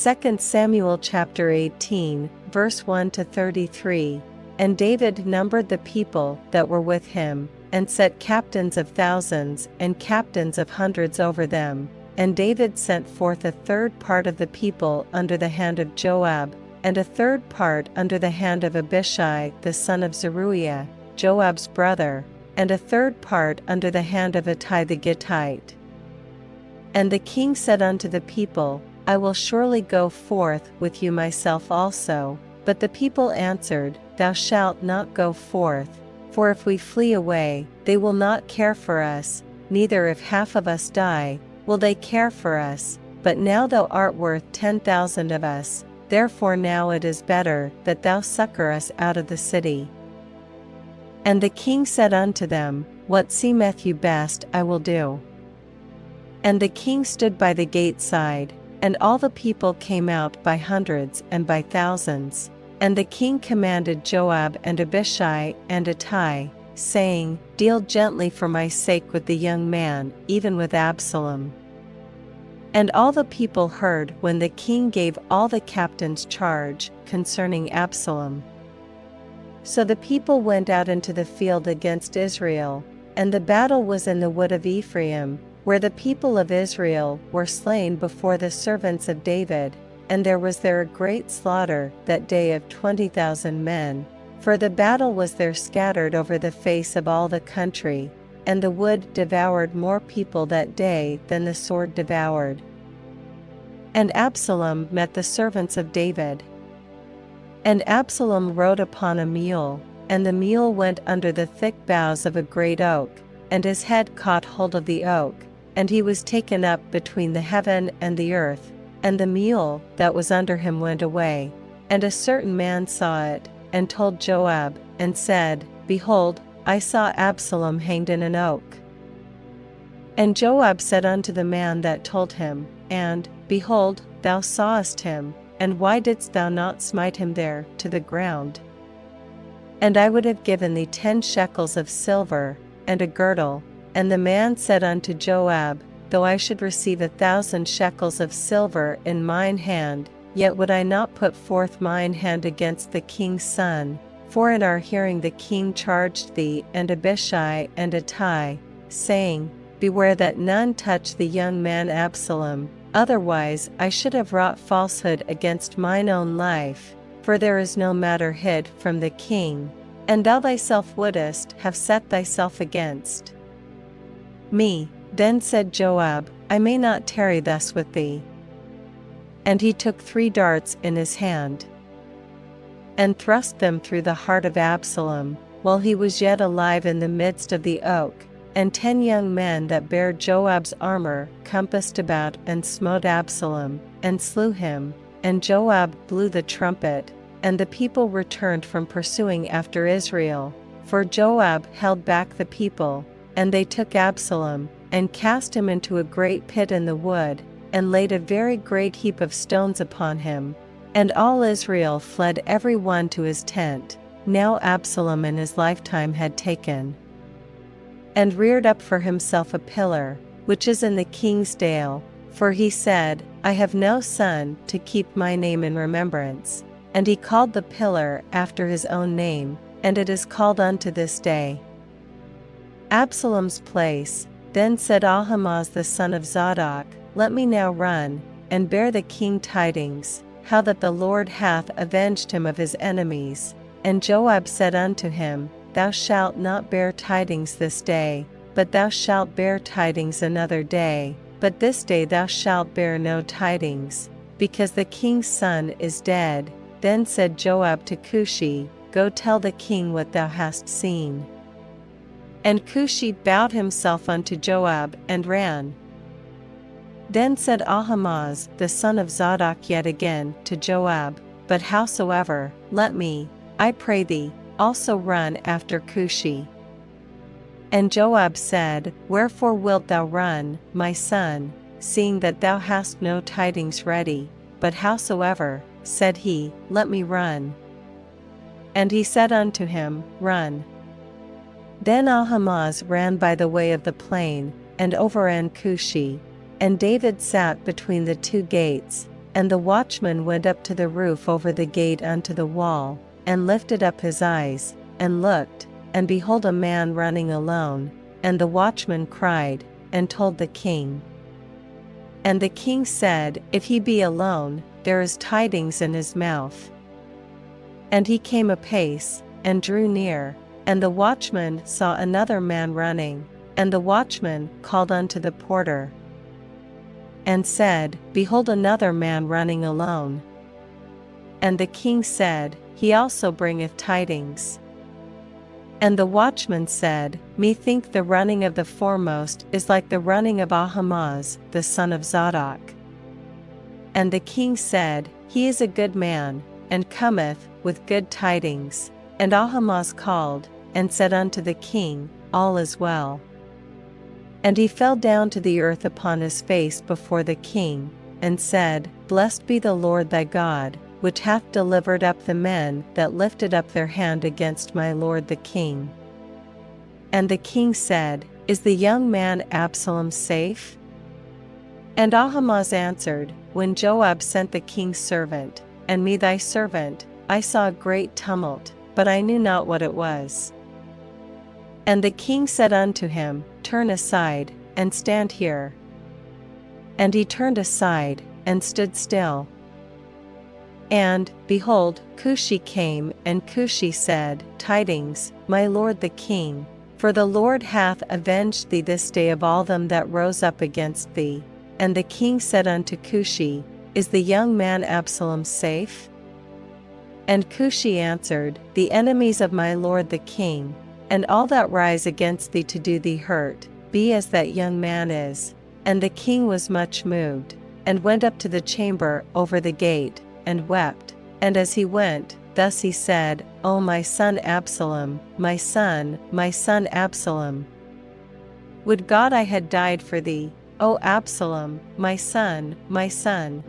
2 Samuel chapter 18, verse 1 to 33. And David numbered the people that were with him, and set captains of thousands and captains of hundreds over them. And David sent forth a third part of the people under the hand of Joab, and a third part under the hand of Abishai the son of Zeruiah, Joab's brother, and a third part under the hand of Ittai the Gittite. And the king said unto the people, I will surely go forth with you myself also. But the people answered, Thou shalt not go forth, for if we flee away, they will not care for us, neither if half of us die, will they care for us. But now thou art worth 10,000 of us, therefore now it is better that thou succor us out of the city. And the king said unto them, What seemeth you best I will do. And the king stood by the gate side, and all the people came out by hundreds and by thousands. And the king commanded Joab and Abishai and Ittai, saying, Deal gently for my sake with the young man, even with Absalom. And all the people heard when the king gave all the captains charge concerning Absalom. So the people went out into the field against Israel, and the battle was in the wood of Ephraim, where the people of Israel were slain before the servants of David. And there was there a great slaughter that day of 20,000 men, for the battle was there scattered over the face of all the country, and the wood devoured more people that day than the sword devoured. And Absalom met the servants of David. And Absalom rode upon a mule, and the mule went under the thick boughs of a great oak, and his head caught hold of the oak, and he was taken up between the heaven and the earth. And the mule that was under him went away. And a certain man saw it, and told Joab, and said, Behold, I saw Absalom hanged in an oak. And Joab said unto the man that told him, And, behold, thou sawest him, and why didst thou not smite him there to the ground? And I would have given thee 10 shekels of silver, and a girdle. And the man said unto Joab, Though I should receive 1,000 shekels of silver in mine hand, yet would I not put forth mine hand against the king's son. For in our hearing the king charged thee and Abishai and Ittai, saying, Beware that none touch the young man Absalom, otherwise I should have wrought falsehood against mine own life, for there is no matter hid from the king, and thou thyself wouldest have set thyself against me. Then said Joab, I may not tarry thus with thee. And he took 3 darts in his hand, and thrust them through the heart of Absalom, while he was yet alive in the midst of the oak. And 10 young men that bare Joab's armor compassed about and smote Absalom, and slew him. And Joab blew the trumpet, and the people returned from pursuing after Israel. For Joab held back the people, and they took Absalom, and cast him into a great pit in the wood, and laid a very great heap of stones upon him. And all Israel fled every one to his tent. Now Absalom in his lifetime had taken and reared up for himself a pillar, which is in the king's dale, for he said, I have no son to keep my name in remembrance. And he called the pillar after his own name, and it is called unto this day Absalom's place. Then said Ahimaaz the son of Zadok, Let me now run, and bear the king tidings, how that the Lord hath avenged him of his enemies. And Joab said unto him, Thou shalt not bear tidings this day, but thou shalt bear tidings another day. But this day thou shalt bear no tidings, because the king's son is dead. Then said Joab to Cushi, Go tell the king what thou hast seen. And Cushi bowed himself unto Joab and ran. Then said Ahimaaz the son of Zadok yet again to Joab, But howsoever, let me, I pray thee, also run after Cushi. And Joab said, Wherefore wilt thou run, my son, seeing that thou hast no tidings ready? But howsoever, said he, let me run. And he said unto him, Run. Then Ahimaaz ran by the way of the plain, and overran Cushi. And David sat between the 2 gates, And the watchman went up to the roof over the gate unto the wall, and lifted up his eyes, and looked, and behold a man running alone. And the watchman cried, and told the king. And the king said, If he be alone, there is tidings in his mouth. And he came apace, and drew near, and the watchman saw another man running. And the watchman called unto the porter, and said, Behold another man running alone. And the king said, He also bringeth tidings. And the watchman said, Methink the running of the foremost is like the running of Ahimaaz the son of Zadok. And the king said, He is a good man, and cometh with good tidings. And Ahimaaz called, and said unto the king, All is well. And he fell down to the earth upon his face before the king, and said, Blessed be the Lord thy God, which hath delivered up the men that lifted up their hand against my lord the king. And the king said, Is the young man Absalom safe? And Ahimaaz answered, When Joab sent the king's servant, and me thy servant, I saw a great tumult, but I knew not what it was. And the king said unto him, Turn aside, and stand here. And he turned aside, and stood still. And, behold, Cushi came, and Cushi said, Tidings, my lord the king, for the Lord hath avenged thee this day of all them that rose up against thee. And the king said unto Cushi, Is the young man Absalom safe? And Cushi answered, The enemies of my lord the king, and all that rise against thee to do thee hurt, be as that young man is. And the king was much moved, and went up to the chamber over the gate, and wept. And as he went, thus he said, O my son Absalom, my son Absalom! Would God I had died for thee, O Absalom, my son, my son!